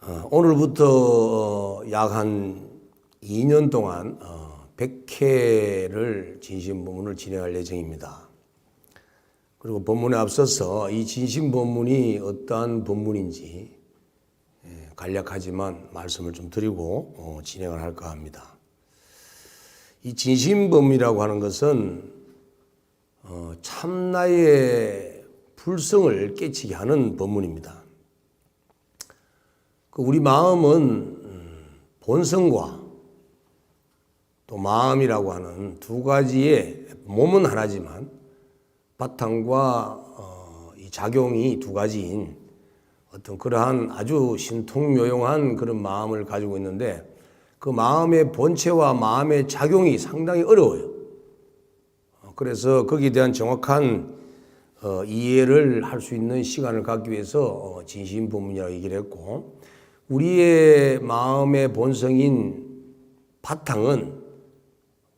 오늘부터 약 한 2년 동안 100회를 진심본문을 진행할 예정입니다. 그리고 본문에 앞서서 이 진심본문이 어떠한 본문인지 간략하지만 말씀을 좀 드리고 진행을 할까 합니다. 이 진심본문이라고 하는 것은 참나의 불성을 깨치게 하는 본문입니다. 우리 마음은 본성과 또 마음이라고 하는 두 가지의, 몸은 하나지만 바탕과 이 작용이 두 가지인 어떤 그러한 아주 신통묘용한 그런 마음을 가지고 있는데, 그 마음의 본체와 마음의 작용이 상당히 어려워요. 그래서 거기에 대한 정확한 이해를 할 수 있는 시간을 갖기 위해서 진심본문이라고 얘기를 했고, 우리의 마음의 본성인 바탕은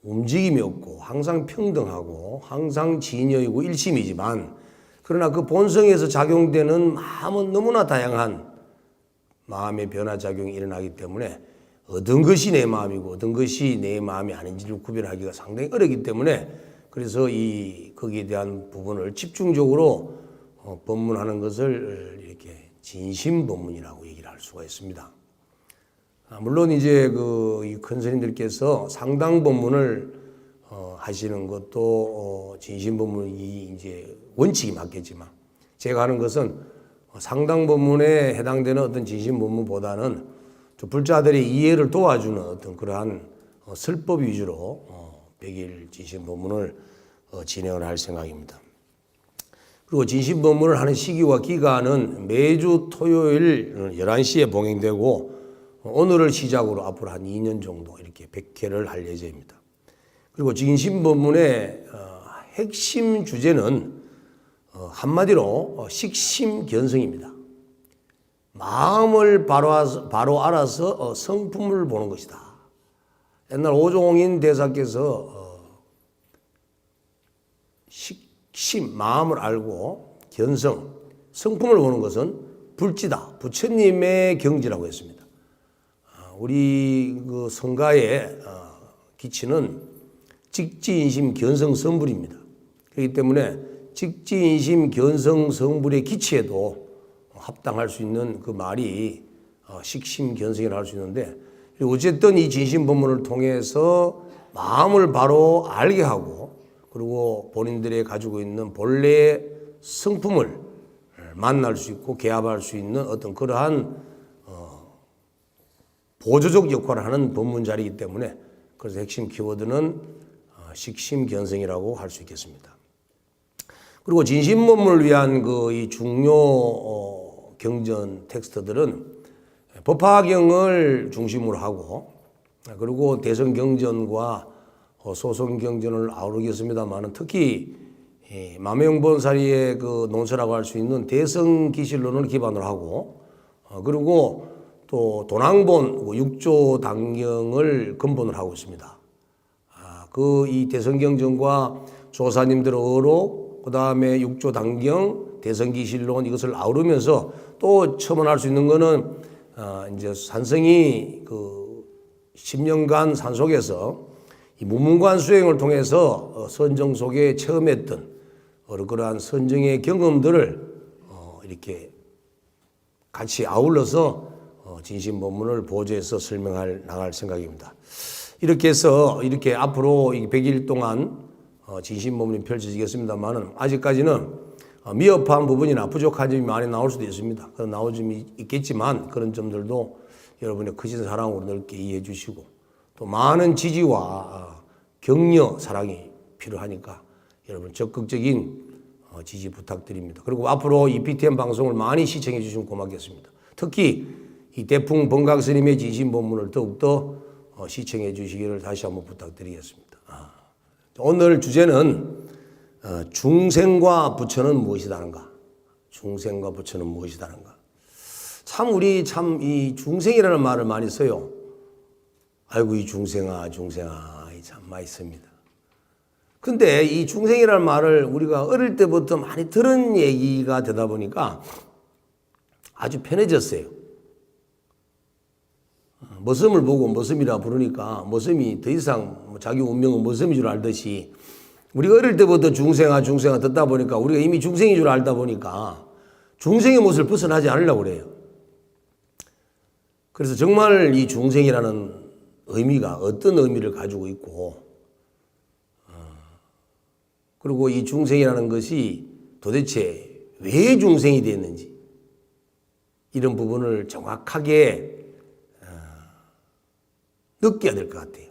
움직임이 없고 항상 평등하고 항상 진여이고 일심이지만, 그러나 그 본성에서 작용되는 마음은 너무나 다양한 마음의 변화작용이 일어나기 때문에 어떤 것이 내 마음이고 어떤 것이 내 마음이 아닌지를 구별하기가 상당히 어렵기 때문에, 그래서 거기에 대한 부분을 집중적으로 법문하는 것을 이렇게 진심법문이라고 얘기를 할 수가 있습니다. 물론 이제 이 큰 스님들께서 상당법문을 하시는 것도 진심법문이 이제 원칙이 맞겠지만, 제가 하는 것은 상당법문에 해당되는 어떤 진심법문보다는 불자들의 이해를 도와주는 어떤 그러한 설법 위주로 100일 진심법문을 진행을 할 생각입니다. 그리고 진심법문을 하는 시기와 기간은 매주 토요일 11시에 봉행되고, 오늘을 시작으로 앞으로 한 2년 정도 이렇게 100회를 할 예정입니다. 그리고 진심법문의 핵심 주제는 한마디로 식심견성입니다. 마음을 바로 알아서 성품을 보는 것이다. 옛날 오종인 대사께서 식심, 마음을 알고 견성, 성품을 보는 것은 불지다, 부처님의 경지라고 했습니다. 우리 그 성가의 기치는 직지인심 견성 성불입니다. 그렇기 때문에 직지인심 견성 성불의 기치에도 합당할 수 있는 그 말이 식심 견성이라고 할 수 있는데, 어쨌든 이 진심법문을 통해서 마음을 바로 알게 하고, 그리고 본인들이 가지고 있는 본래의 성품을 만날 수 있고 개합할 수 있는 어떤 그러한 보조적 역할을 하는 법문자리이기 때문에, 그래서 핵심 키워드는 식심견성이라고 할 수 있겠습니다. 그리고 진심법문을 위한 이 중요 경전 텍스트들은 법화경을 중심으로 하고, 그리고 대성경전과 소성경전을 아우르겠습니다만, 특히 마명본사리의 논서라고 할 수 있는 대성기실론을 기반으로 하고, 그리고 또 도낭본 육조당경을 근본으로 하고 있습니다. 이 대성경전과 조사님들의 어록, 그 다음에 육조당경, 대성기실론, 이것을 아우르면서 또 첨언할 수 있는 것은 이제 산성이 10년간 산속에서 이 무문관 수행을 통해서 선정 속에 체험했던 그러한 선정의 경험들을 이렇게 같이 아울러서 진심법문을 보조해서 나갈 생각입니다. 이렇게 해서 이렇게 앞으로 100일 동안 진심법문이 펼쳐지겠습니다만, 아직까지는 미흡한 부분이나 부족한 점이 많이 나올 수도 있습니다. 그런 나올 점이 있겠지만, 그런 점들도 여러분의 크신 사랑으로 넓게 이해해 주시고, 또 많은 지지와 격려, 사랑이 필요하니까 여러분 적극적인 지지 부탁드립니다. 그리고 앞으로 이 BTN 방송을 많이 시청해 주시면 고맙겠습니다. 특히 이 대풍 번각 스님의 진심법문을 더욱더 시청해 주시기를 다시 한번 부탁드리겠습니다. 오늘 주제는 중생과 부처는 무엇이다는가? 중생과 부처는 무엇이다는가? 우리 이 중생이라는 말을 많이 써요. 아이고 이 중생아 참 많이 씁니다. 근데 이 중생이라는 말을 우리가 어릴 때부터 많이 들은 얘기가 되다 보니까 아주 편해졌어요. 머슴을 보고 머슴이라 부르니까 머슴이 더 이상 자기 운명은 머슴인 줄 알듯이 우리가 어릴 때부터 중생아 듣다 보니까 우리가 이미 중생인 줄 알다 보니까 중생의 모습을 벗어나지 않으려고 그래요. 그래서 정말 이 중생이라는 의미가 어떤 의미를 가지고 있고 그리고 이 중생이라는 것이 도대체 왜 중생이 되었는지 이런 부분을 정확하게 느껴야 될 것 같아요.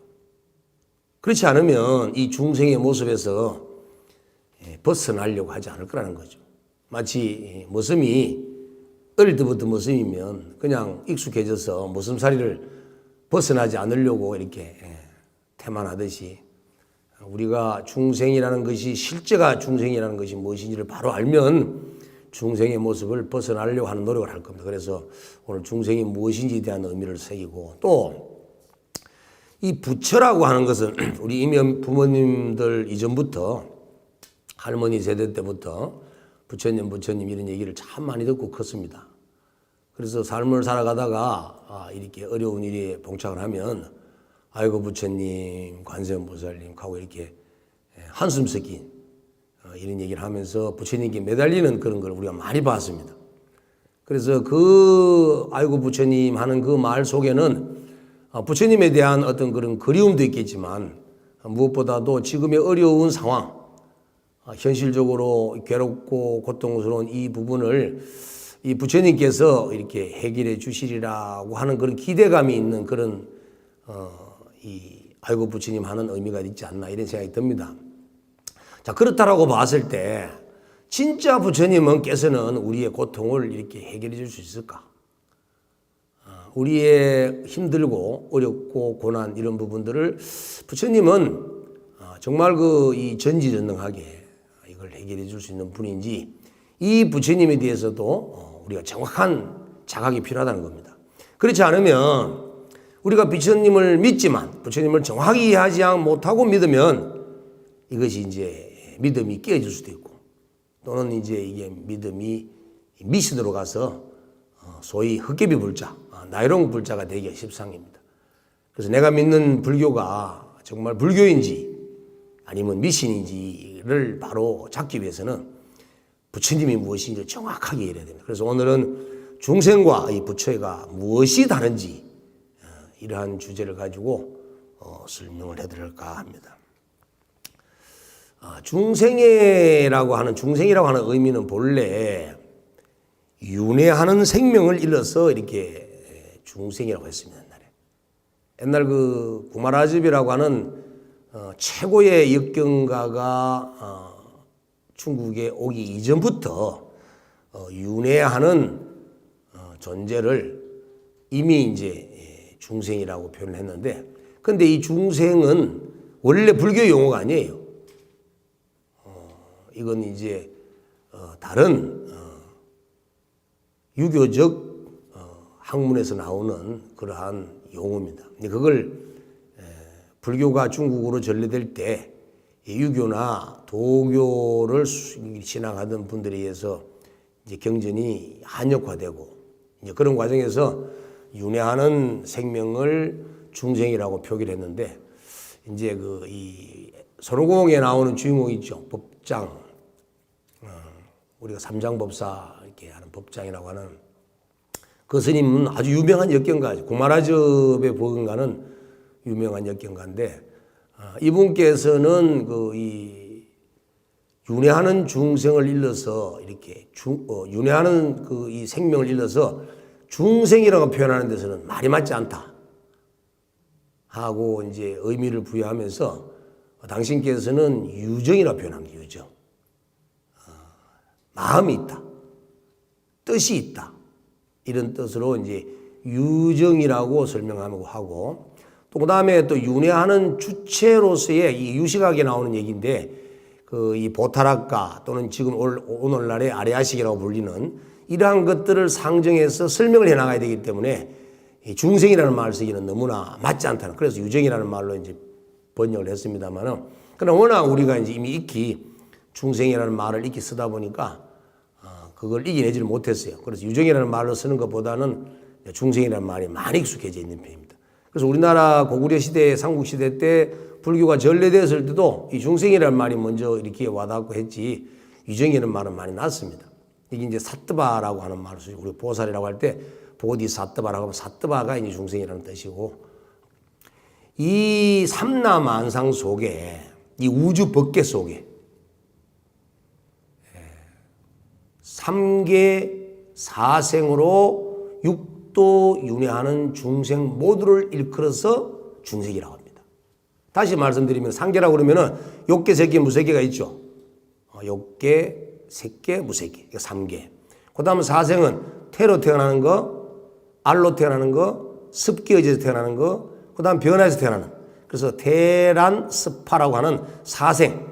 그렇지 않으면 이 중생의 모습에서 벗어나려고 하지 않을 거라는 거죠. 마치 머슴이 어릴 때부터 머슴이면 그냥 익숙해져서 머슴살이를 벗어나지 않으려고 이렇게 태만하듯이 우리가 중생이라는 것이 실제가 중생이라는 것이 무엇인지를 바로 알면 중생의 모습을 벗어나려고 하는 노력을 할 겁니다. 그래서 오늘 중생이 무엇인지에 대한 의미를 새기고 또 이 부처라고 하는 것은 우리 이미 부모님들 이전부터 할머니 세대 때부터 부처님 이런 얘기를 참 많이 듣고 컸습니다. 그래서 삶을 살아가다가 이렇게 어려운 일에 봉착을 하면 아이고 부처님, 관세음보살님 하고 이렇게 한숨 섞인 이런 얘기를 하면서 부처님께 매달리는 그런 걸 우리가 많이 봤습니다. 그래서 그 아이고 부처님 하는 그 말 속에는 부처님에 대한 어떤 그런 그리움도 있겠지만 무엇보다도 지금의 어려운 상황, 현실적으로 괴롭고 고통스러운 이 부분을 이 부처님께서 이렇게 해결해 주시리라고 하는 그런 기대감이 있는 그런 이 아이고 부처님 하는 의미가 있지 않나 이런 생각이 듭니다. 자, 그렇다라고 봤을 때 진짜 부처님께서는 우리의 고통을 이렇게 해결해 줄 수 있을까? 우리의 힘들고 어렵고 고난 이런 부분들을 부처님은 정말 이 전지전능하게 이걸 해결해 줄 수 있는 분인지 이 부처님에 대해서도 우리가 정확한 자각이 필요하다는 겁니다. 그렇지 않으면 우리가 부처님을 믿지만 부처님을 정확히 이해하지 못하고 믿으면 이것이 이제 믿음이 깨어질 수도 있고 또는 이제 이게 믿음이 미신으로 가서 소위 헛개비 불자, 나이롱 불자가 되기가 십상입니다. 그래서 내가 믿는 불교가 정말 불교인지 아니면 미신인지를 바로 잡기 위해서는 부처님이 무엇인지 정확하게 이해해야 됩니다. 그래서 오늘은 중생과 이 부처가 무엇이 다른지 이러한 주제를 가지고 설명을 해드릴까 합니다. 중생이라고 하는 의미는 본래 윤회하는 생명을 일러서 이렇게 중생이라고 했습니다. 옛날 그 구마라집이라고 하는 최고의 역경가가 중국에 오기 이전부터 윤회하는 존재를 이미 이제 중생이라고 표현을 했는데, 근데 이 중생은 원래 불교 용어가 아니에요. 이건 이제 다른 유교적 학문에서 나오는 그러한 용어입니다. 그걸 불교가 중국으로 전래될 때 유교나 도교를 신앙하던 분들에 의해서 이제 경전이 한역화되고 이제 그런 과정에서 윤회하는 생명을 중생이라고 표기를 했는데, 이제 이 손오공에 나오는 주인공 있죠. 법장, 우리가 삼장법사 이렇게 하는 법장이라고 하는 그 스님은 아주 유명한 역경가죠. 구마라접의 법은가는 유명한 역경가인데, 이분께서는 이 윤회하는 중생을 일러서 이렇게 윤회하는 이 생명을 일러서 중생이라고 표현하는 데서는 말이 맞지 않다 하고 이제 의미를 부여하면서 당신께서는 유정이라고 표현합니다. 유정. 마음이 있다. 뜻이 있다. 이런 뜻으로 이제 유정이라고 설명하고 하고, 또 그다음에 또 윤회하는 주체로서의 이 유식학에 나오는 얘기인데, 이 보타락가 또는 지금 오늘날의 아레아식이라고 불리는 이러한 것들을 상정해서 설명을 해 나가야 되기 때문에 이 중생이라는 말을 쓰기는 너무나 맞지 않다는, 그래서 유정이라는 말로 이제 번역을 했습니다만은, 그러나 워낙 우리가 이제 이미 익히 중생이라는 말을 익히 쓰다 보니까 그걸 이겨내지를 못했어요. 그래서 유정이라는 말로 쓰는 것보다는 중생이라는 말이 많이 익숙해져 있는 편입니다. 그래서 우리나라 고구려 시대, 삼국시대 때 불교가 전래되었을 때도 이 중생이라는 말이 먼저 이렇게 와닿고 했지 유정이라는 말은 많이 났습니다. 이게 이제 사뜨바라고 하는 말을 쓰죠. 우리 보살이라고 할 때 보디 사뜨바라고 하면 사뜨바가 이제 중생이라는 뜻이고, 이 삼라만상 속에 이 우주 법계 속에 삼계 사생으로 육도 윤회하는 중생 모두를 일컬어서 중생이라고 합니다. 다시 말씀드리면 삼계라고 그러면은 욕계, 색계, 무색계가 있죠. 욕계, 색계, 무색계, 삼계. 그 다음 사생은 태로 태어나는 거, 알로 태어나는 거, 습기 의지에서 태어나는 거, 그 다음 변화에서 태어나는. 그래서 태란, 습파라고 하는 사생,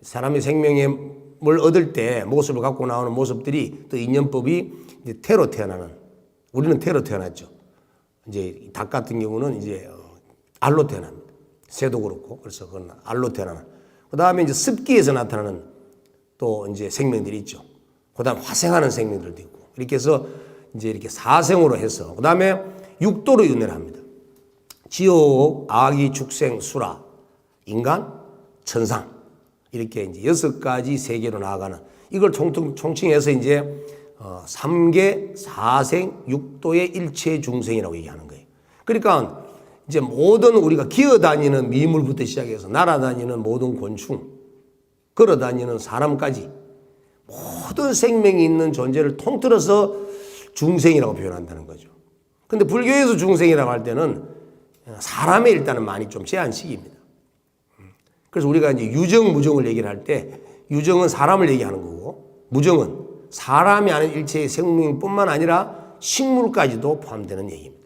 사람의 생명을 얻을 때 모습을 갖고 나오는 모습들이 또 인연법이 이제 태로 태어나는. 우리는 태로 태어났죠. 이제 닭 같은 경우는 이제 알로 태어납니다. 새도 그렇고, 그래서 그건 알로 태어나는. 그 다음에 이제 습기에서 나타나는 또 이제 생명들이 있죠. 그 다음 화생하는 생명들도 있고. 이렇게 해서 이제 이렇게 사생으로 해서, 그 다음에 육도로 윤회를 합니다. 지옥, 아기, 축생, 수라, 인간, 천상. 이렇게 이제 6가지 세계로 나아가는, 이걸 총칭해서 이제 삼계, 사생, 육도의 일체 중생이라고 얘기하는 거예요. 그러니까 이제 모든 우리가 기어다니는 미물부터 시작해서 날아다니는 모든 곤충, 걸어다니는 사람까지 모든 생명이 있는 존재를 통틀어서 중생이라고 표현한다는 거죠. 근데 불교에서 중생이라고 할 때는 사람에 일단은 많이 좀 제한식입니다. 그래서 우리가 이제 유정, 무정을 얘기를 할 때 유정은 사람을 얘기하는 거고, 무정은 사람이 아닌 일체의 생명뿐만 아니라 식물까지도 포함되는 얘기입니다.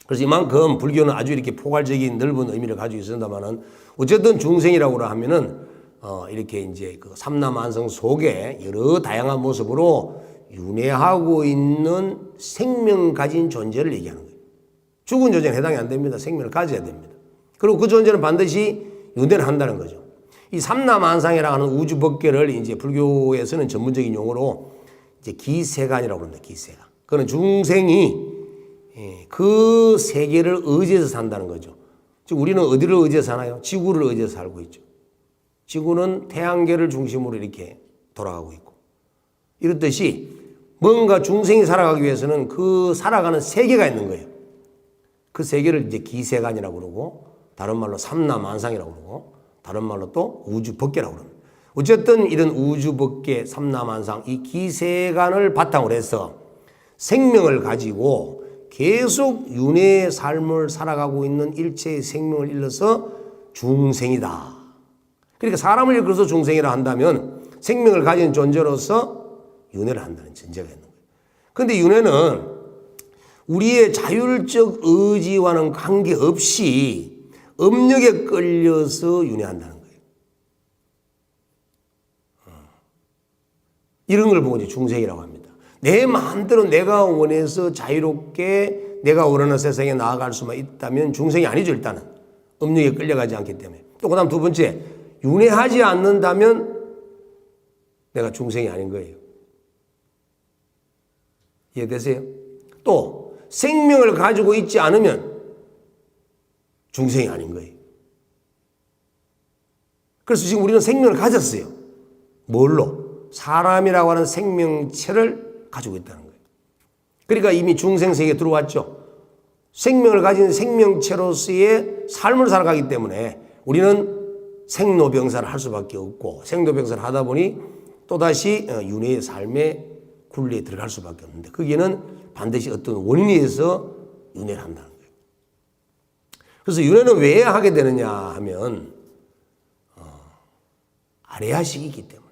그래서 이만큼 불교는 아주 이렇게 포괄적인 넓은 의미를 가지고 있습니다만은, 어쨌든 중생이라고 하면은 이렇게 이제 그 삼라만상 속에 여러 다양한 모습으로 윤회하고 있는 생명 가진 존재를 얘기하는 거예요. 죽은 존재는 해당이 안 됩니다. 생명을 가져야 됩니다. 그리고 그 존재는 반드시 윤회를 한다는 거죠. 이 삼라만상이라고 하는 우주 법계를 이제 불교에서는 전문적인 용어로 이제 기세간이라고 합니다. 기세간. 그는 중생이 그 세계를 의지해서 산다는 거죠. 즉 우리는 어디를 의지해서 사나요? 지구를 의지해서 살고 있죠. 지구는 태양계를 중심으로 이렇게 돌아가고 있고, 이렇듯이 뭔가 중생이 살아가기 위해서는 그 살아가는 세계가 있는 거예요. 그 세계를 이제 기세간이라고 그러고, 다른 말로 삼라만상이라고 그러고, 다른 말로 또 우주법계라고 그럽니다. 어쨌든 이런 우주법계, 삼라만상, 이 기세간을 바탕으로 해서 생명을 가지고 계속 윤회의 삶을 살아가고 있는 일체의 생명을 일러서 중생이다. 그러니까 사람을 일컬어서 중생이라 한다면 생명을 가진 존재로서 윤회를 한다는 전제가 있는 거예요. 그런데 윤회는 우리의 자율적 의지와는 관계없이 업력에 끌려서 윤회한다는 거예요. 이런 걸 보고 이제 중생이라고 합니다. 내 마음대로 내가 원해서 자유롭게 내가 원하는 세상에 나아갈 수만 있다면 중생이 아니죠, 일단은. 업력에 끌려가지 않기 때문에. 또 그 다음 두 번째, 윤회하지 않는다면 내가 중생이 아닌 거예요. 이해되세요? 또 생명을 가지고 있지 않으면 중생이 아닌 거예요. 그래서 지금 우리는 생명을 가졌어요. 뭘로? 사람이라고 하는 생명체를 가지고 있다는 거예요. 그러니까 이미 중생세계에 들어왔죠. 생명을 가진 생명체로서의 삶을 살아가기 때문에 우리는 생로병사를 할 수밖에 없고, 생로병사를 하다 보니 또다시 윤회의 삶의 굴레에 들어갈 수밖에 없는데, 거기에는 반드시 어떤 원인에 의해서 윤회를 한다는 거예요. 그래서 윤회는 왜 하게 되느냐 하면 아레아식이 있기 때문에.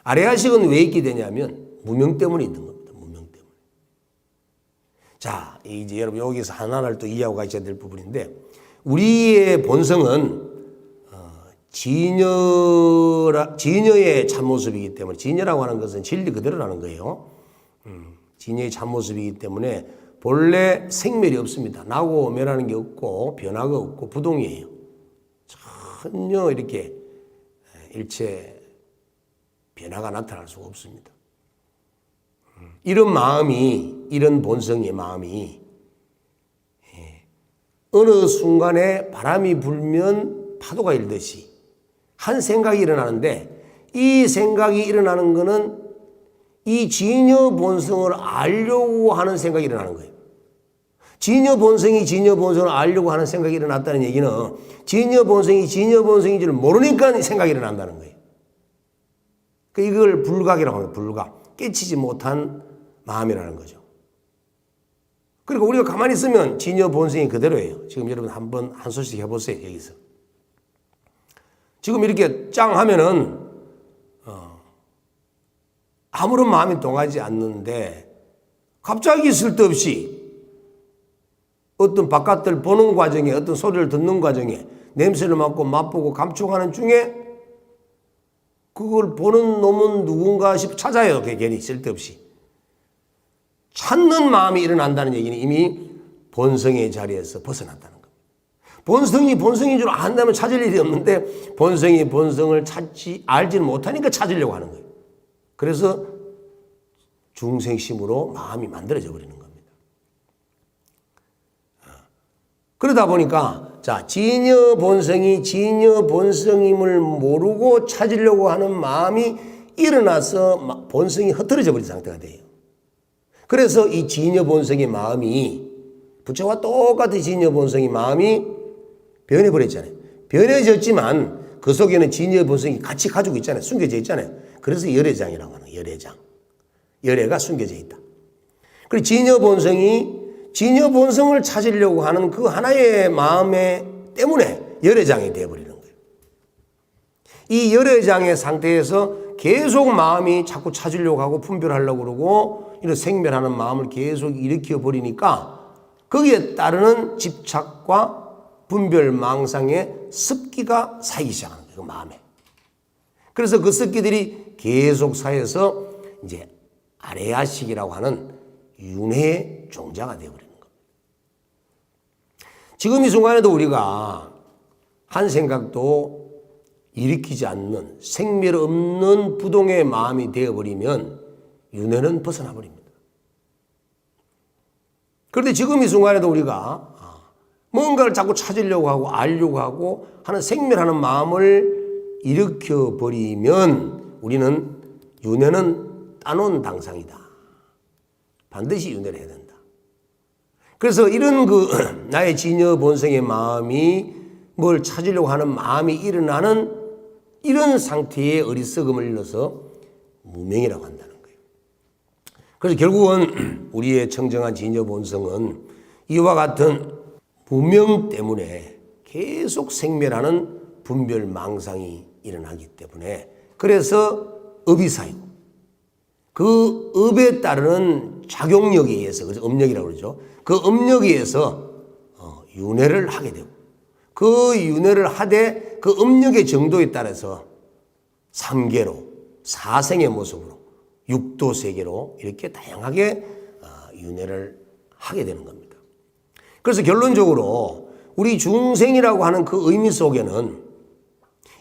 아레아식은 왜 있게 되냐면 무명 때문에 있는 겁니다. 무명 때문에. 자, 이제 여러분 여기서 하나를 또 이해하고 가셔야 될 부분인데, 우리의 본성은 진여의 참모습이기 때문에, 진여라고 하는 것은 진리 그대로라는 거예요. 진여의 참모습이기 때문에 본래 생멸이 없습니다. 나고 멸하는 게 없고 변화가 없고 부동이에요. 전혀 이렇게 일체 변화가 나타날 수가 없습니다. 이런 마음이, 이런 본성의 마음이 어느 순간에 바람이 불면 파도가 일듯이 한 생각이 일어나는데, 이 생각이 일어나는 것은 이 진여 본성을 알려고 하는 생각이 일어나는 거예요. 진여 본성이 진여 본성을 알려고 하는 생각이 일어났다는 얘기는 진여 본성이 진여 본성인 줄 모르니까 생각이 일어난다는 거예요. 이걸 불각이라고 합니다. 불각. 깨치지 못한 마음이라는 거죠. 그리고 우리가 가만히 있으면 진여 본성이 그대로예요. 지금 여러분 한번 한 소식 해보세요. 여기서. 지금 이렇게 짱 하면은 아무런 마음이 동하지 않는데 갑자기 쓸데없이 어떤 바깥을 보는 과정에, 어떤 소리를 듣는 과정에 냄새를 맡고 맛보고 감촉하는 중에 그걸 보는 놈은 누군가 싶어 찾아요. 괜히 쓸데없이. 찾는 마음이 일어난다는 얘기는 이미 본성의 자리에서 벗어났다는 겁니다. 본성이 본성인 줄 안다면 찾을 일이 없는데 본성이 본성을 알지는 못하니까 찾으려고 하는 거예요. 그래서 중생심으로 마음이 만들어져 버리는 겁니다. 그러다 보니까 진여 본성이 진여 본성임을 모르고 찾으려고 하는 마음이 일어나서 본성이 흩어져 버린 상태가 돼요. 그래서 이 진여 본성의 마음이 부처와 똑같은 진여 본성의 마음이 변해버렸잖아요. 변해졌지만 그 속에는 진여 본성이 같이 가지고 있잖아요. 숨겨져 있잖아요. 그래서 열애장이라고 하는 거예요. 열애장. 열애가 숨겨져 있다. 그리고 진여 본성이 진여 본성을 찾으려고 하는 그 하나의 마음에 때문에 열애장이 되어버리는 거예요. 이 열애장의 상태에서 계속 마음이 자꾸 찾으려고 하고 분별하려고 그러고 이런 생멸하는 마음을 계속 일으켜 버리니까 거기에 따르는 집착과 분별 망상의 습기가 쌓이기 시작하는 거예요. 그 마음에. 그래서 그 습기들이 계속 쌓여서 이제 아레아식이라고 하는 윤회의 종자가 되어버리는 겁니다. 지금 이 순간에도 우리가 한 생각도 일으키지 않는 생멸 없는 부동의 마음이 되어버리면 윤회는 벗어나 버립니다. 그런데 지금 이 순간에도 우리가 뭔가를 자꾸 찾으려고 하고 알려고 하고 하는 생멸하는 마음을 일으켜버리면 우리는 윤회는 따놓은 당상이다. 반드시 윤회를 해야 된다. 그래서 이런 나의 진여 본성의 마음이 뭘 찾으려고 하는 마음이 일어나는 이런 상태의 어리석음을 일러서 무명이라고 한다는 거예요. 그래서 결국은 우리의 청정한 진여 본성은 이와 같은 무명 때문에 계속 생멸하는 분별 망상이 일어나기 때문에 그래서 업이 쌓이고 그 업에 따르는 작용력에 의해서, 그래서 업력이라고 그러죠. 그 업력에 의해서 윤회를 하게 되고 그 윤회를 하되 그 업력의 정도에 따라서 3계로, 사생의 모습으로, 육도 세계로 이렇게 다양하게 윤회를 하게 되는 겁니다. 그래서 결론적으로 우리 중생이라고 하는 그 의미 속에는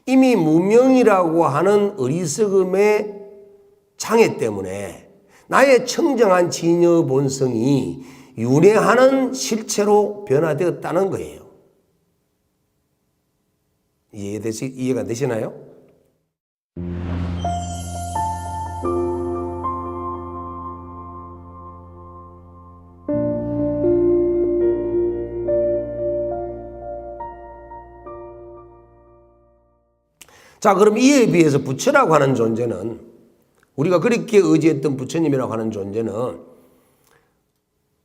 이미 무명이라고 하는 어리석음의 장애 때문에 나의 청정한 진여 본성이 윤회하는 실체로 변화되었다는 거예요. 이해가 되시나요? 자, 그럼 이에 비해서 부처라고 하는 존재는 우리가 그렇게 의지했던 부처님이라고 하는 존재는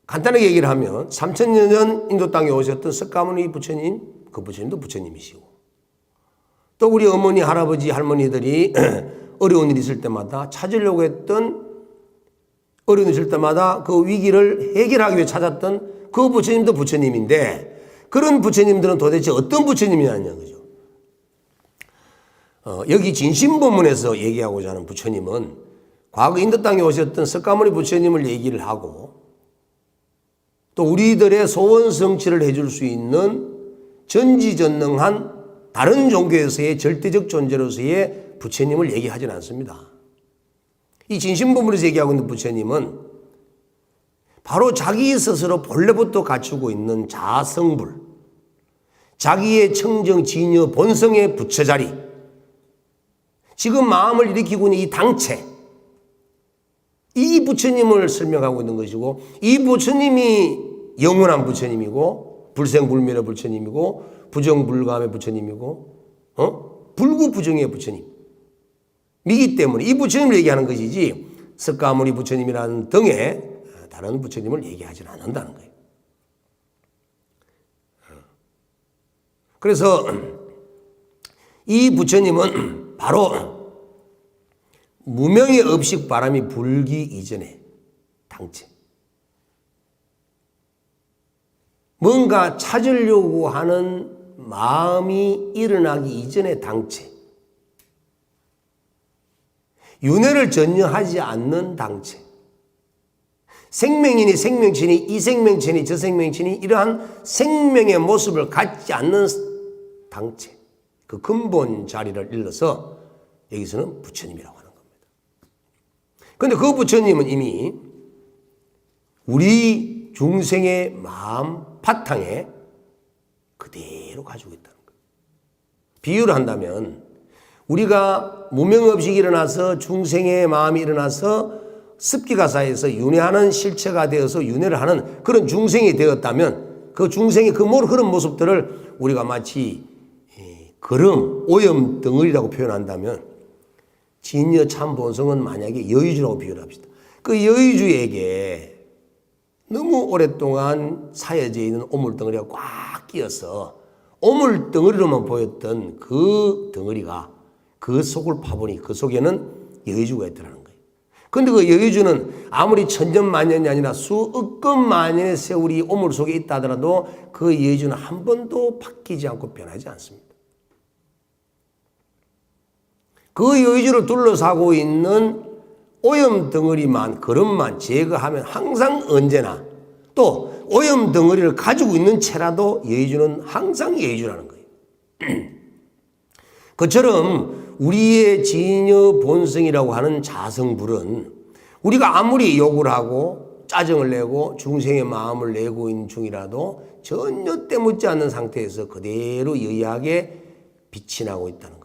간단하게 얘기를 하면 3000년 전 인도 땅에 오셨던 석가모니 부처님, 그 부처님도 부처님이시고 또 우리 어머니, 할아버지, 할머니들이 어려운 일이 있을 때마다 찾으려고 했던 어려운 일이 있을 때마다 그 위기를 해결하기 위해 찾았던 그 부처님도 부처님인데 그런 부처님들은 도대체 어떤 부처님이냐는 거죠. 여기 진심본문에서 얘기하고자 하는 부처님은 과거 인도 땅에 오셨던 석가모니 부처님을 얘기를 하고 또 우리들의 소원 성취를 해줄 수 있는 전지전능한 다른 종교에서의 절대적 존재로서의 부처님을 얘기하지는 않습니다. 이 진심본문에서 얘기하고 있는 부처님은 바로 자기 스스로 본래부터 갖추고 있는 자성불, 자기의 청정 진여 본성의 부처 자리, 지금 마음을 일으키고 있는 이 당체, 이 부처님을 설명하고 있는 것이고, 이 부처님이 영원한 부처님이고, 불생불멸의 부처님이고, 부정불감의 부처님이고, 불구부정의 부처님 이기 때문에 이 부처님을 얘기하는 것이지 석가모니 부처님이라는 등의 다른 부처님을 얘기하지 않는다는 거예요. 그래서 이 부처님은 바로 무명의 업식 바람이 불기 이전에 당체, 뭔가 찾으려고 하는 마음이 일어나기 이전의 당체, 윤회를 전혀 하지 않는 당체, 생명이니 생명체니 이 생명체니 저 생명체니 이러한 생명의 모습을 갖지 않는 당체, 그 근본 자리를 일러서 여기서는 부처님이라고 하는 겁니다. 그런데 그 부처님은 이미 우리 중생의 마음 바탕에 그대로 가지고 있다는 거예요. 비유를 한다면 우리가 무명업식이 일어나서 중생의 마음이 일어나서 습기가 쌓여서 윤회하는 실체가 되어서 윤회를 하는 그런 중생이 되었다면 그 중생의 그런 모습들을 우리가 마치 거름, 오염 덩어리라고 표현한다면 진여 참 본성은 만약에 여의주라고 비유를 합시다. 그 여의주에게 너무 오랫동안 사여져 있는 오물덩어리가 꽉 끼어서 오물덩어리로만 보였던 그 덩어리가 그 속을 파보니 그 속에는 여의주가 있더라는 거예요. 그런데 그 여의주는 아무리 천년만년이 아니라 수억건만년의 세월이 오물 속에 있다 하더라도 그 여의주는 한 번도 바뀌지 않고 변하지 않습니다. 그 여의주를 둘러싸고 있는 오염 덩어리만, 그릇만 제거하면 항상 언제나 또 오염 덩어리를 가지고 있는 채라도 여의주는 항상 여의주라는 거예요. 그처럼 우리의 진여 본성이라고 하는 자성불은 우리가 아무리 욕을 하고 짜증을 내고 중생의 마음을 내고 있는 중이라도 전혀 때묻지 않는 상태에서 그대로 여의하게 빛이 나고 있다는 겁니다.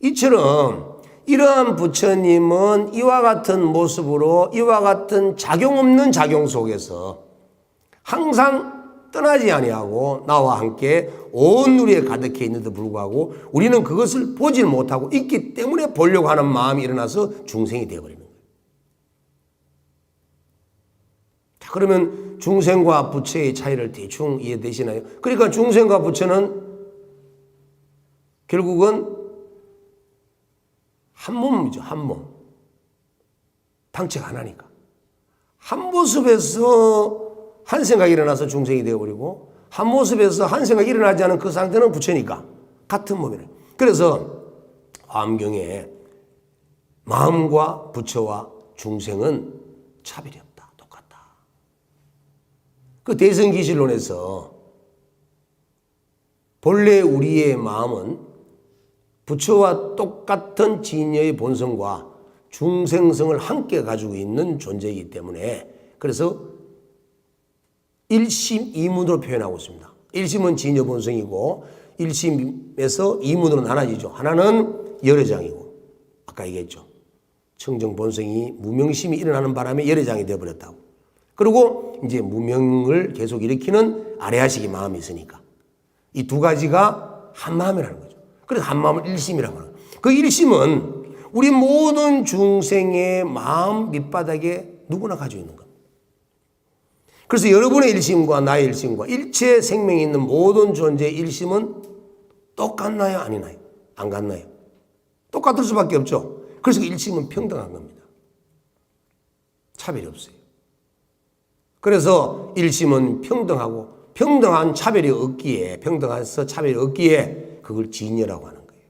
이처럼 이러한 부처님은 이와 같은 모습으로 이와 같은 작용 없는 작용 속에서 항상 떠나지 아니하고 나와 함께 온 누리에 가득해 있는데도 불구하고 우리는 그것을 보질 못하고 있기 때문에 보려고 하는 마음이 일어나서 중생이 되어버리는 거예요. 자, 그러면 중생과 부처의 차이를 대충 이해되시나요? 그러니까 중생과 부처는 결국은 한 몸이죠. 한 몸. 당체가 하나니까. 한 모습에서 한 생각이 일어나서 중생이 되어버리고 한 모습에서 한 생각이 일어나지 않은 그 상태는 부처니까 같은 몸이래. 그래서 화엄경에 마음과 부처와 중생은 차별이 없다. 똑같다. 그 대성기실론에서 본래 우리의 마음은 부처와 똑같은 진여의 본성과 중생성을 함께 가지고 있는 존재이기 때문에 그래서 일심이문으로 표현하고 있습니다. 일심은 진여 본성이고 일심에서 이문으로 나눠지죠. 하나는 열애장이고 아까 얘기했죠. 청정 본성이 무명심이 일어나는 바람에 열애장이 되어버렸다고. 그리고 이제 무명을 계속 일으키는 아래하식이 마음이 있으니까 이 두 가지가 한 마음이라는 거죠. 그래서 한 마음을 일심이라고 하는 거예요. 그 일심은 우리 모든 중생의 마음 밑바닥에 누구나 가지고 있는 겁니다. 그래서 여러분의 일심과 나의 일심과 일체 생명이 있는 모든 존재의 일심은 똑같나요? 아니나요? 안 같나요? 똑같을 수밖에 없죠. 그래서 그 일심은 평등한 겁니다. 차별이 없어요. 그래서 일심은 평등하고 평등한 차별이 없기에 평등해서 차별이 없기에 그걸 진여라고 하는 거예요.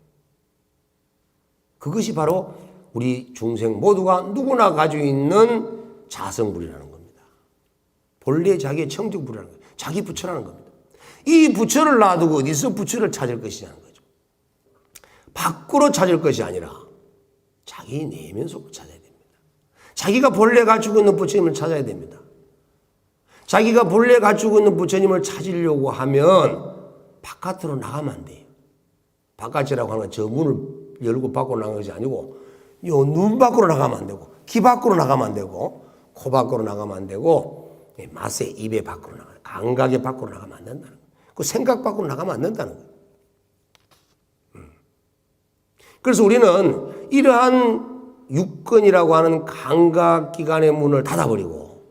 그것이 바로 우리 중생 모두가 누구나 가지고 있는 자성불이라는 겁니다. 본래 자기의 청정불이라는 거예요. 자기 부처라는 겁니다. 이 부처를 놔두고 어디서 부처를 찾을 것이냐는 거죠. 밖으로 찾을 것이 아니라 자기 내면 속을 찾아야 됩니다. 자기가 본래 가지고 있는 부처님을 찾아야 됩니다. 자기가 본래 갖추고 있는 부처님을 찾으려고 하면 바깥으로 나가면 안 돼요. 바깥이라고 하는 건 저 문을 열고 밖으로 나가는 것이 아니고 요 눈 밖으로 나가면 안 되고 귀 밖으로 나가면 안 되고 코 밖으로 나가면 안 되고 맛의 입의 밖으로 나가요. 감각의 밖으로 나가면 안 된다는 거예요. 그 생각 밖으로 나가면 안 된다는 거예요. 그래서 우리는 이러한 육근이라고 하는 감각기관의 문을 닫아버리고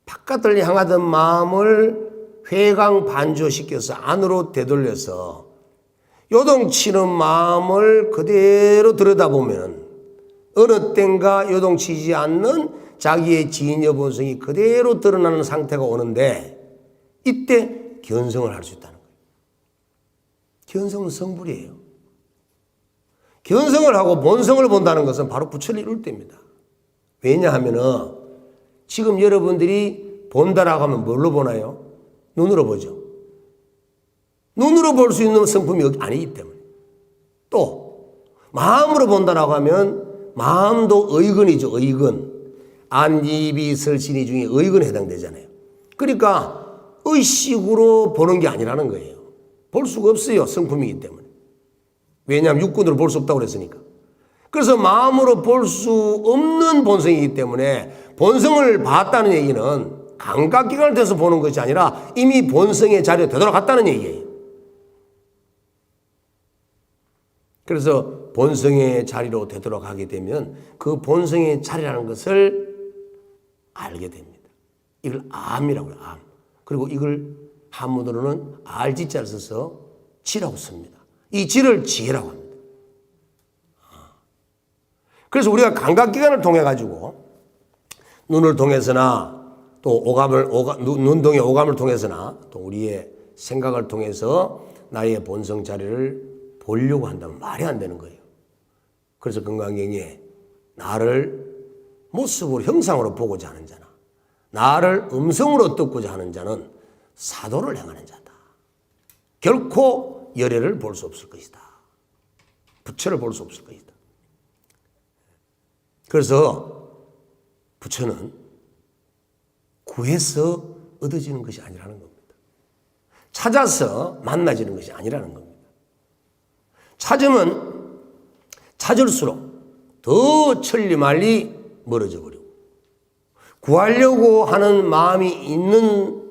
바깥을 향하던 마음을 회광반조시켜서 안으로 되돌려서 요동치는 마음을 그대로 들여다보면 어느 땐가 요동치지 않는 자기의 진여 본성이 그대로 드러나는 상태가 오는데 이때 견성을 할 수 있다는 거예요. 견성은 성불이에요. 견성을 하고 본성을 본다는 것은 바로 부처를 이룰 때입니다. 왜냐하면 지금 여러분들이 본다라고 하면 뭘로 보나요? 눈으로 보죠. 눈으로 볼 수 있는 성품이 아니기 때문에. 또 마음으로 본다라고 하면 마음도 의근이죠. 의근. 안이비 설신이 중에 의근에 해당되잖아요. 그러니까 의식으로 보는 게 아니라는 거예요. 볼 수가 없어요. 성품이기 때문에. 왜냐하면 육근으로 볼 수 없다고 그랬으니까. 그래서 마음으로 볼 수 없는 본성이기 때문에 본성을 봤다는 얘기는 감각기관을 통해서 보는 것이 아니라 이미 본성의 자리에 되돌아갔다는 얘기예요. 그래서 본성의 자리로 되돌아가게 되면 그 본성의 자리라는 것을 알게 됩니다. 이걸 암이라고 해요. 암. 그리고 이걸 한문으로는 알지자를 써서 지라고 씁니다. 이 지를 지혜라고 합니다. 그래서 우리가 감각기관을 통해 가지고 눈을 통해서나 또 눈동의 오감을 통해서나 또 우리의 생각을 통해서 나의 본성 자리를 보려고 한다면 말이 안 되는 거예요. 그래서 금강경에 나를 모습으로 형상으로 보고자 하는 자나 나를 음성으로 듣고자 하는 자는 사도를 행하는 자다. 결코 열애를 볼 수 없을 것이다. 부처를 볼 수 없을 것이다. 그래서 부처는 구해서 얻어지는 것이 아니라는 겁니다. 찾아서 만나지는 것이 아니라는 겁니다. 찾으면 찾을수록 더 천리말리 멀어져 버리고 구하려고 하는 마음이 있는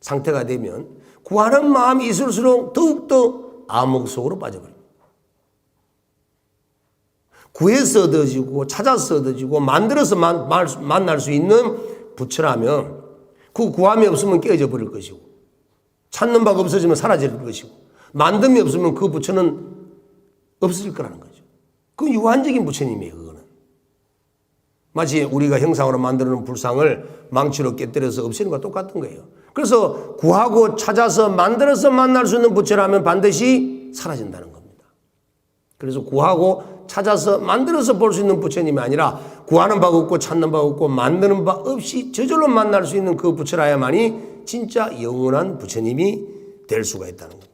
상태가 되면 구하는 마음이 있을수록 더욱더 암흑 속으로 빠져버립니다. 구해서 얻어지고 찾아서 얻어지고 만들어서 만날 수 있는 부처라면 그 구함이 없으면 깨어져 버릴 것이고 찾는 바가 없어지면 사라질 것이고 만듦이 없으면 그 부처는 없어질 거라는 거죠. 그 유한적인 부처님이에요. 그거는 마치 우리가 형상으로 만들어 놓은 불상을 망치로 깨뜨려서 없애는 것과 똑같은 거예요. 그래서 구하고 찾아서 만들어서 만날 수 있는 부처라면 반드시 사라진다는 겁니다. 그래서 구하고 찾아서 만들어서 볼 수 있는 부처님이 아니라 구하는 바가 없고 찾는 바가 없고 만드는 바 없이 저절로 만날 수 있는 그 부처라야만이 진짜 영원한 부처님이 될 수가 있다는 겁니다.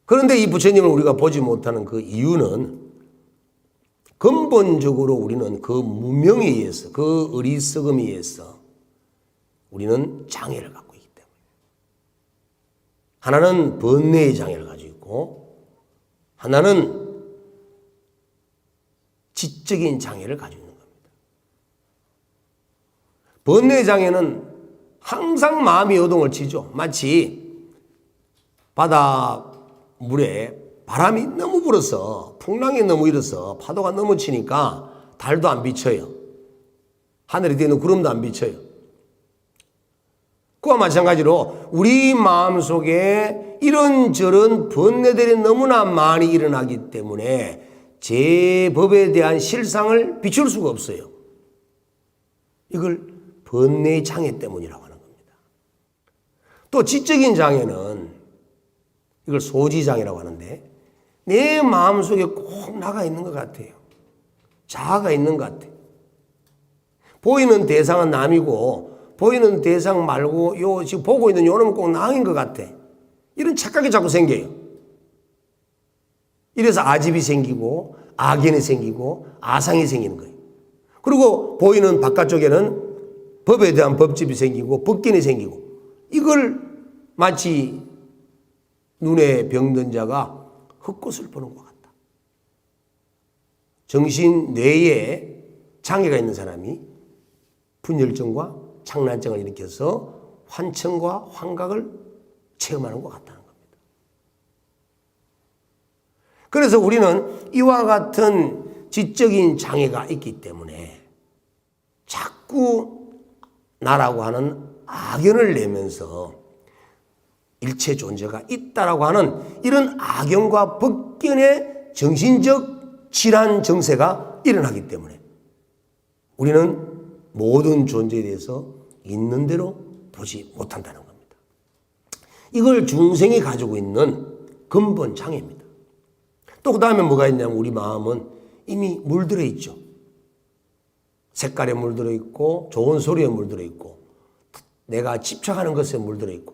그런데 이 부처님을 우리가 보지 못하는 그 이유는 근본적으로 우리는 그 무명에 의해서 그 어리석음에 의해서 우리는 장애를 갖고 있기 때문에 하나는 번뇌의 장애를 가지고 있고 하나는 지적인 장애를 가지고 있는 겁니다. 번뇌의 장애는 항상 마음이 요동을 치죠. 마치 바다 물에 바람이 너무 불어서 풍랑이 너무 일어서 파도가 너무 치니까 달도 안 비쳐요. 하늘에 뛰는 구름도 안 비쳐요. 그와 마찬가지로 우리 마음속에 이런저런 번뇌들이 너무나 많이 일어나기 때문에 제 법에 대한 실상을 비출 수가 없어요. 이걸 번뇌의 장애 때문이라고 하는 겁니다. 또 지적인 장애는 이걸 소지장애라고 하는데 내 마음속에 꼭 나가 있는 것 같아요. 자아가 있는 것 같아요. 보이는 대상은 남이고 보이는 대상 말고 요 지금 보고 있는 요놈은 꼭 나인 것 같아. 이런 착각이 자꾸 생겨요. 이래서 아집이 생기고 악연이 생기고 아상이 생기는 거예요. 그리고 보이는 바깥쪽에는 법에 대한 법집이 생기고 법견이 생기고 이걸 마치 눈에 병든 자가 헛것을 보는 것 같다. 정신 뇌에 장애가 있는 사람이 분열증과 창난증을 일으켜서 환청과 환각을 체험하는 것 같다는 겁니다. 그래서 우리는 이와 같은 지적인 장애가 있기 때문에 자꾸 나라고 하는 악연을 내면서 일체 존재가 있다라고 하는 이런 악연과 법견의 정신적 질환 정세가 일어나기 때문에 우리는 모든 존재에 대해서 있는 대로 보지 못한다는 겁니다. 이걸 중생이 가지고 있는 근본 장애입니다. 또 그 다음에 뭐가 있냐면 우리 마음은 이미 물들어 있죠. 색깔에 물들어 있고 좋은 소리에 물들어 있고 내가 집착하는 것에 물들어 있고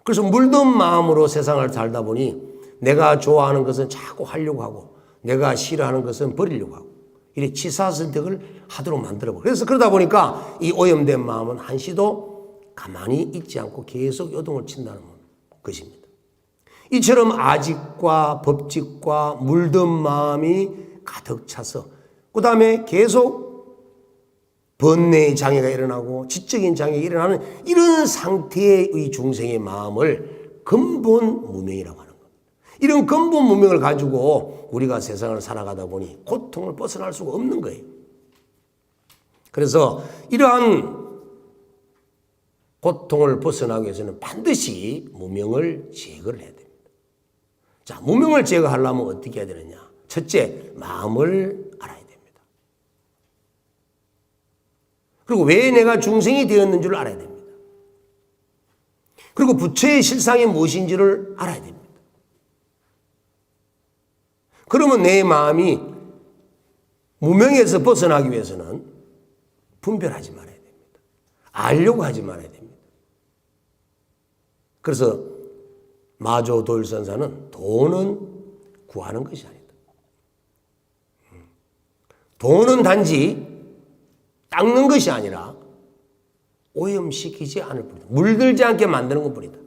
그래서 물든 마음으로 세상을 살다 보니 내가 좋아하는 것은 자꾸 하려고 하고 내가 싫어하는 것은 버리려고 하고 이래 치사 선택을 하도록 만들어버려. 그래서 그러다 보니까 이 오염된 마음은 한시도 가만히 있지 않고 계속 요동을 친다는 것입니다. 이처럼 아직과 법칙과 물든 마음이 가득 차서 그 다음에 계속 번뇌의 장애가 일어나고 지적인 장애가 일어나는 이런 상태의 중생의 마음을 근본 무명이라고 하는 겁니다. 이런 근본 무명을 가지고 우리가 세상을 살아가다 보니 고통을 벗어날 수가 없는 거예요. 그래서 이러한 고통을 벗어나기 위해서는 반드시 무명을 제거를 해야 됩니다. 자, 무명을 제거하려면 어떻게 해야 되느냐? 첫째, 마음을 알아야 됩니다. 그리고 왜 내가 중생이 되었는 줄 알아야 됩니다. 그리고 부처의 실상이 무엇인지를 알아야 됩니다. 그러면 내 마음이 무명에서 벗어나기 위해서는 분별하지 말아야 됩니다. 알려고 하지 말아야 됩니다. 그래서 마조 도일선사는 돈은 구하는 것이 아니다. 돈은 단지 닦는 것이 아니라 오염시키지 않을 뿐이다. 물들지 않게 만드는 것뿐이다.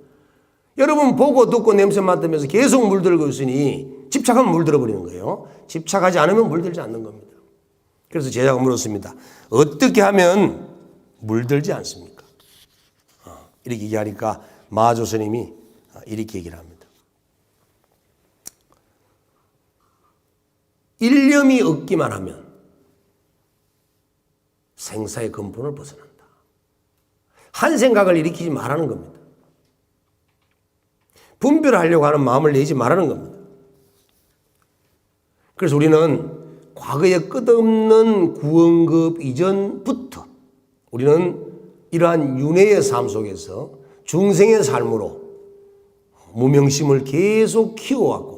여러분 보고 듣고 냄새 맡으면서 계속 물들고 있으니 집착하면 물들어 버리는 거예요. 집착하지 않으면 물들지 않는 겁니다. 그래서 제자가 물었습니다. 어떻게 하면 물들지 않습니까? 이렇게 얘기하니까 마조 스님이 이렇게 얘기를 합니다. 일념이 없기만 하면 생사의 근본을 벗어난다. 한 생각을 일으키지 말라는 겁니다. 분별하려고 하는 마음을 내지 말라는 겁니다. 그래서 우리는 과거의 끝없는 구원급 이전부터 우리는 이러한 윤회의 삶 속에서 중생의 삶으로 무명심을 계속 키워왔고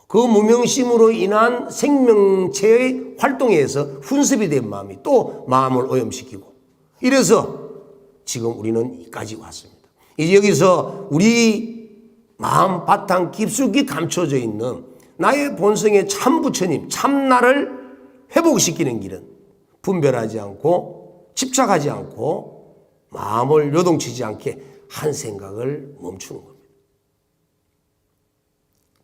그 무명심으로 인한 생명체의 활동에 의해서 훈습이 된 마음이 또 마음을 오염시키고 이래서 지금 우리는 여기까지 왔습니다. 이제 여기서 우리 마음 바탕 깊숙이 감춰져 있는 나의 본성의 참 부처님, 참나를 회복시키는 길은 분별하지 않고 집착하지 않고 마음을 요동치지 않게 한 생각을 멈추는 겁니다.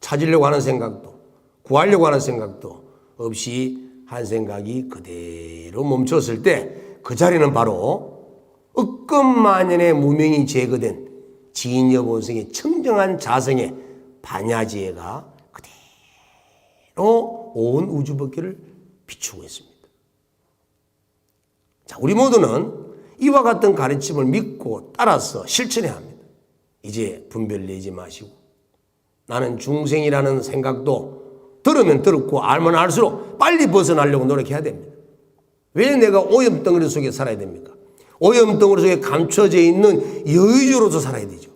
찾으려고 하는 생각도 구하려고 하는 생각도 없이 한 생각이 그대로 멈췄을 때 그 자리는 바로 억건만연의 무명이 제거된 진여 본성의 청정한 자성의 반야지혜가 그대로 온 우주법계를 비추고 있습니다. 자, 우리 모두는 이와 같은 가르침을 믿고 따라서 실천해야 합니다. 이제 분별 내지 마시고 나는 중생이라는 생각도 들으면 들었고 알면 알수록 빨리 벗어나려고 노력해야 됩니다. 왜 내가 오염덩어리 속에 살아야 됩니까? 오염덩어리 속에 감춰져 있는 여의주로서 살아야 되죠.